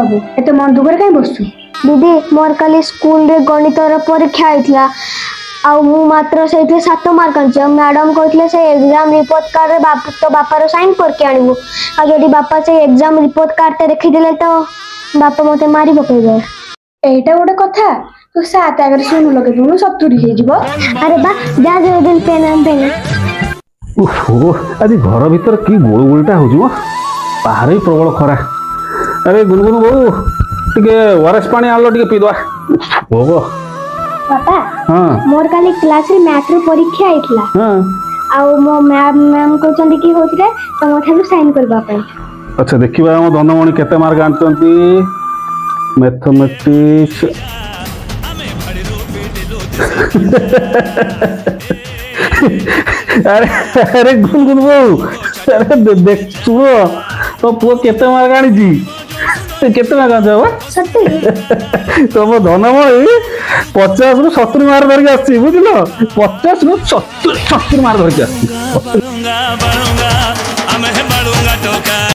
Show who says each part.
Speaker 1: बाबू एत मन दुख कहीं बसु
Speaker 2: दीदी मोर काली स्कूल रे गणित परीक्षा होइतला आउ मु मात्र से 7 मार्क आनछ मैडम कहले से एग्जाम रिपोर्ट कार्ड रे बापा रो साइन करके आनिबो आ जदी बापा से एग्जाम रिपोर्ट कार्ड ते देखि देले तो बापा मते मारी पकेबे
Speaker 1: एटा गोटे कथा तू सात आगर सुन लगे दुनु सतुरी हे जिवो
Speaker 2: अरे बा जा जो दिल पेन
Speaker 3: ओहो आज घर भीतर की गोल गोलटा हो जिवो बाहर ही प्रबल खरा अरे गुनगुन बहू टिके ओआरएस पानी आलो टिके पी दवा ओहो
Speaker 2: पापा
Speaker 3: हां
Speaker 2: मोर काली क्लास रे मैथ रो परीक्षा आइतला
Speaker 3: हां
Speaker 2: आउ मो मैम कहचंदी की होतरे तम थालु साइन करबा पई
Speaker 3: अच्छा देखिबा हम धनमणि केते मार्क आनचंती मैथमेटिक्स अरे अरे गुनगुन बहू अरे देख सुनो तो पुओ केते मार्क आनी जी केते मार्क आन जाबा
Speaker 2: 70
Speaker 3: तुम धनमणि 50 रु 70 मार्क धरके आसी बुझलो 50 रु 70 मार्क धरके आसी